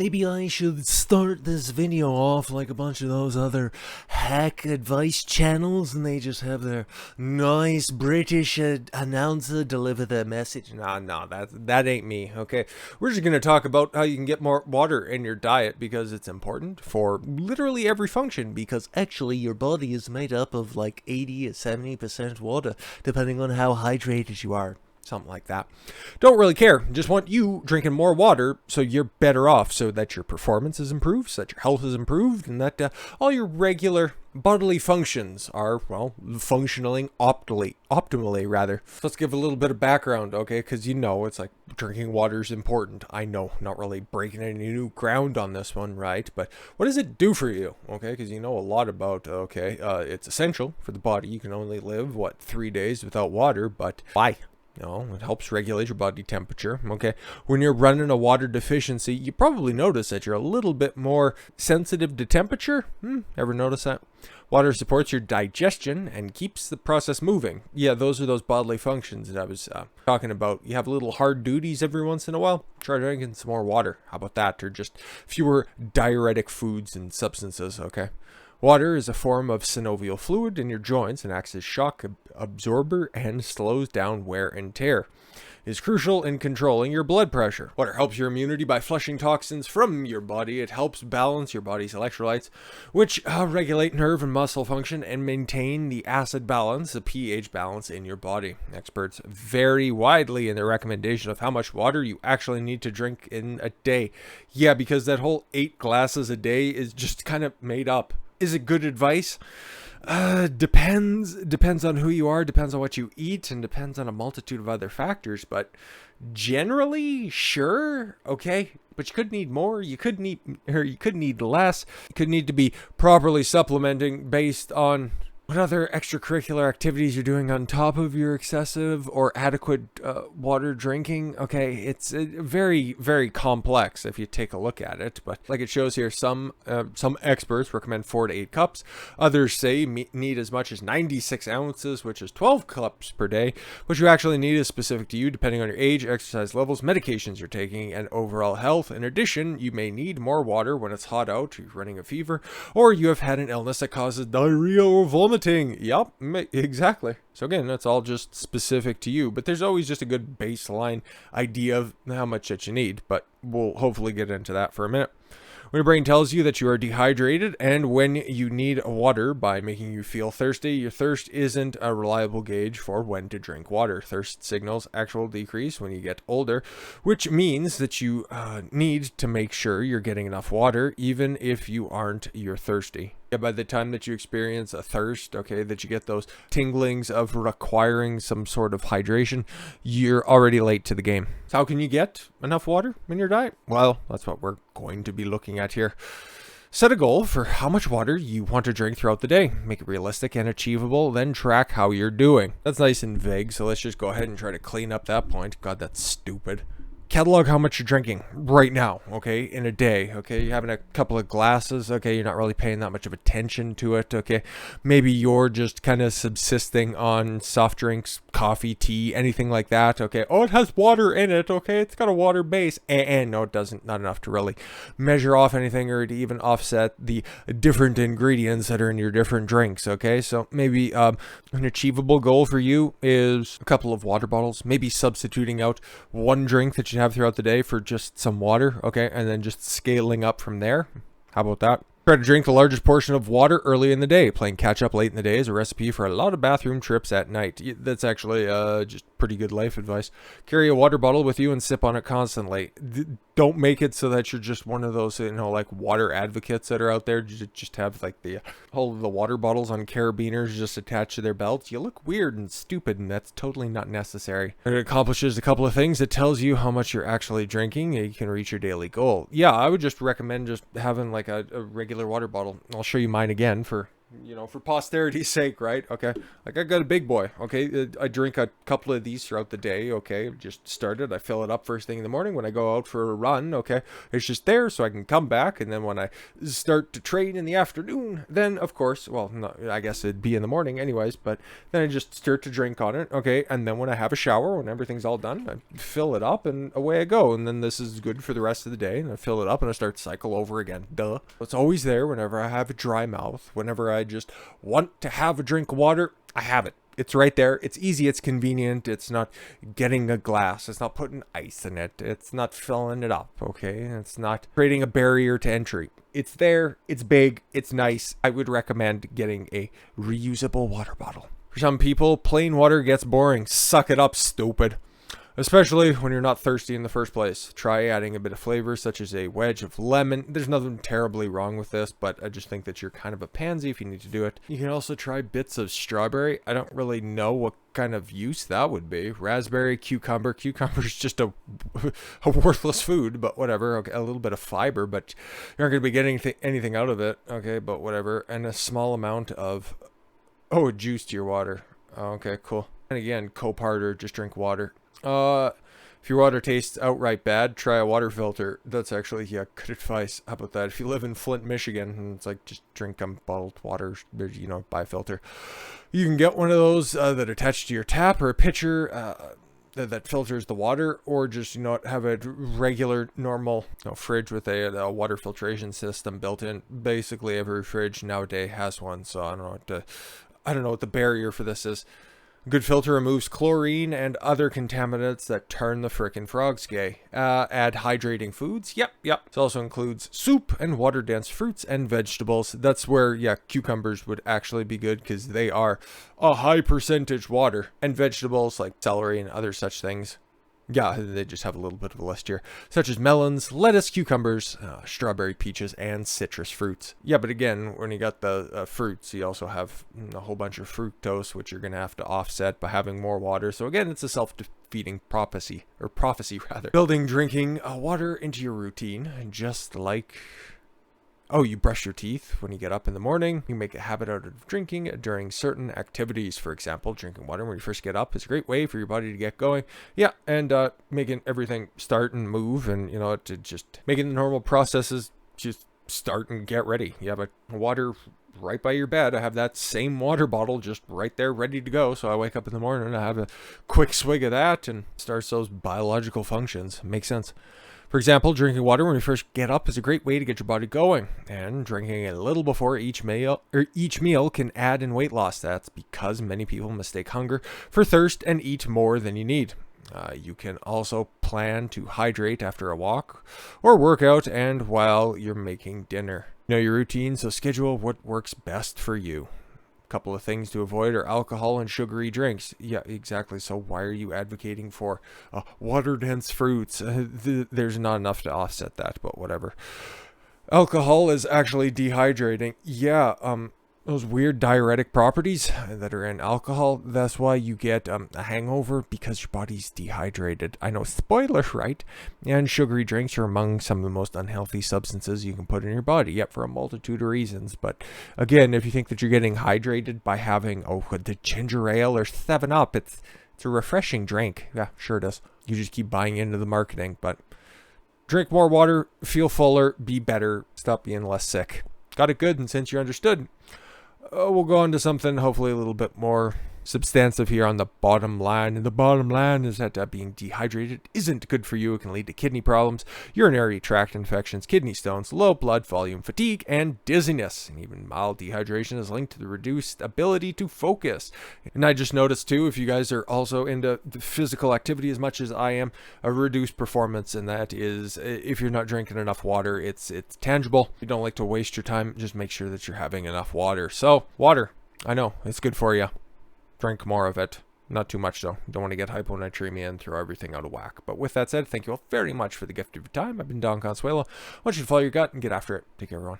Maybe I should start this video off like a bunch of those other hack advice channels and they just have their nice British announcer deliver their message. No, that ain't me, okay? We're just going to talk about how you can get more water in your diet because it's important for literally every function, because actually your body is made up of like 80 to 70% water, depending on how hydrated you are. Something like that. Don't really care. Just want you drinking more water so you're better off, so that your performance is improved, so that your health is improved, and that all your regular bodily functions are, well, functioning optimally rather. So let's give a little bit of background, okay? Because it's like drinking water is important. I know, not really breaking any new ground on this one, right? But what does it do for you, okay? Because you know a lot about, it's essential for the body. You can only live, 3 days without water, but why? No, it helps regulate your body temperature, okay? When you're running a water deficiency, you probably notice that you're a little bit more sensitive to temperature. Ever notice that? Water supports your digestion and keeps the process moving. Yeah, those are those bodily functions that I was talking about. You have little hard duties every once in a while. Try drinking some more water. How about that? Or just fewer diuretic foods and substances, okay? Water is a form of synovial fluid in your joints and acts as shock absorber and slows down wear and tear. It is crucial in controlling your blood pressure. Water helps your immunity by flushing toxins from your body. It helps balance your body's electrolytes, which regulate nerve and muscle function and maintain the acid balance, the pH balance in your body. Experts vary widely in their recommendation of how much water you actually need to drink in a day. Yeah, because that whole 8 glasses a day is just kind of made up. Is it good advice? Depends on who you are, depends on what you eat, and depends on a multitude of other factors. But generally, sure, okay. But you could need more. You could need less. You could need to be properly supplementing based on what other extracurricular activities you're doing on top of your excessive or adequate water drinking. Okay, it's very, very complex if you take a look at it. But like it shows here, some experts recommend 4 to 8 cups. Others say need as much as 96 ounces, which is 12 cups per day. What you actually need is specific to you, depending on your age, exercise levels, medications you're taking, and overall health. In addition, you may need more water when it's hot out, you're running a fever, or you have had an illness that causes diarrhea or vomiting. Yep, exactly. So again, that's all just specific to you, but there's always just a good baseline idea of how much that you need, but we'll hopefully get into that for a minute. When your brain tells you that you are dehydrated and when you need water by making you feel thirsty, your thirst isn't a reliable gauge for when to drink water. Thirst signals actual decrease when you get older, which means that you need to make sure you're getting enough water even if you're thirsty. Yeah, by the time that you experience a thirst, okay, that you get those tinglings of requiring some sort of hydration, you're already late to the game. So how can you get enough water in your diet? Well, that's what we're going to be looking at here. Set a goal for how much water you want to drink throughout the day. Make it realistic and achievable, then track how you're doing. That's nice and vague, so let's just go ahead and try to clean up that point. God, that's stupid. Catalog how much you're drinking right now, okay, in a day, okay? You're having a couple of glasses, okay? You're not really paying that much of attention to it, okay? Maybe you're just kind of subsisting on soft drinks, coffee, tea, anything like that, okay? Oh, it has water in it, okay? It's got a water base. And no, it doesn't. Not enough to really measure off anything or to even offset the different ingredients that are in your different drinks, okay? So maybe an achievable goal for you is a couple of water bottles, maybe substituting out one drink that you have throughout the day for just some water, okay, and then just scaling up from there. How about that? Try to drink the largest portion of water early in the day. Playing catch up late in the day is a recipe for a lot of bathroom trips at night. That's actually just pretty good life advice. Carry a water bottle with you and sip on it constantly. Don't make it so that you're just one of those, like water advocates that are out there. Just have like all of the water bottles on carabiners just attached to their belts. You look weird and stupid, and that's totally not necessary. It accomplishes a couple of things. It tells you how much you're actually drinking, and you can reach your daily goal. Yeah, I would just recommend just having like a regular water bottle. I'll show you mine again for for posterity's sake, right? Okay. Like I got a big boy. Okay. I drink a couple of these throughout the day. Okay. Just started. I fill it up first thing in the morning when I go out for a run. Okay. It's just there so I can come back. And then when I start to train in the afternoon, then of course, well, no, I guess it'd be in the morning anyways, but then I just start to drink on it. Okay. And then when I have a shower, when everything's all done, I fill it up and away I go. And then this is good for the rest of the day. And I fill it up and I start to cycle over again. Duh. It's always there whenever I have a dry mouth, whenever I just want to have a drink of water, I have it. It's right there. It's easy. It's convenient. It's not getting a glass. It's not putting ice in it. It's not filling it up. Okay. It's not creating a barrier to entry. It's there. It's big. It's nice. I would recommend getting a reusable water bottle. For some people, plain water gets boring. Suck it up, stupid. Especially when you're not thirsty in the first place. Try adding a bit of flavor, such as a wedge of lemon. There's nothing terribly wrong with this, but I just think that you're kind of a pansy if you need to do it. You can also try bits of strawberry. I don't really know what kind of use that would be. Raspberry, cucumber. Cucumber is just a worthless food, but whatever. Okay, a little bit of fiber, but you aren't going to be getting anything out of it. Okay, but whatever. And a small amount of, juice to your water. Okay, cool. And again, Copart or just drink water. If your water tastes outright bad, try a water filter. That's actually, good advice. How about that? If you live in Flint, Michigan, it's like just drink bottled water, buy a filter. You can get one of those that attach to your tap or a pitcher that filters the water, or just, have a regular, normal fridge with a water filtration system built in. Basically, every fridge nowadays has one, so I don't know what the barrier for this is. Good filter removes chlorine and other contaminants that turn the frickin' frogs gay. Add hydrating foods. Yep. It also includes soup and water-dense fruits and vegetables. That's where, cucumbers would actually be good because they are a high percentage water. And vegetables like celery and other such things. Yeah, they just have a little bit of a list here, such as melons, lettuce, cucumbers, strawberry, peaches, and citrus fruits. Yeah, but again, when you got the fruits, you also have a whole bunch of fructose, which you're going to have to offset by having more water. So again, it's a self-defeating prophecy. Building drinking water into your routine, just like... you brush your teeth when you get up in the morning. You make a habit out of drinking during certain activities. For example, drinking water when you first get up is a great way for your body to get going. Yeah, and making everything start and move, and to just making the normal processes just start and get ready. You have a water right by your bed. I have that same water bottle just right there ready to go. So I wake up in the morning and I have a quick swig of that and starts those biological functions. Makes sense. For example, drinking water when you first get up is a great way to get your body going, and drinking a little before each meal can add in weight loss. That's because many people mistake hunger for thirst and eat more than you need. You can also plan to hydrate after a walk or workout and while you're making dinner. Know your routine, so schedule what works best for you. Couple of things to avoid are alcohol and sugary drinks. Yeah, exactly. So why are you advocating for water-dense fruits? There's not enough to offset that, but whatever. Alcohol is actually dehydrating. Yeah, those weird diuretic properties that are in alcohol, that's why you get a hangover, because your body's dehydrated. I know, spoiler, right? And sugary drinks are among some of the most unhealthy substances you can put in your body, yet for a multitude of reasons. But again, if you think that you're getting hydrated by having the ginger ale or 7-Up, it's a refreshing drink. Yeah, sure it is. You just keep buying into the marketing, but drink more water, feel fuller, be better, stop being less sick. Got it good, and since you understood, we'll go on to something hopefully a little bit more substantive here on the bottom line. And the bottom line is that being dehydrated isn't good for you. It can lead to kidney problems, urinary tract infections, kidney stones, low blood volume, fatigue, and dizziness. And even mild dehydration is linked to the reduced ability to focus. And I just noticed too, if you guys are also into physical activity as much as I am, a reduced performance, and that is if you're not drinking enough water. It's tangible. You don't like to waste your time, just make sure that you're having enough water. So water, I know it's good for you. Drink more of it. Not too much, though. Don't want to get hyponatremia and throw everything out of whack. But with that said, thank you all very much for the gift of your time. I've been Don Consuelo. I want you to follow your gut and get after it. Take care, everyone.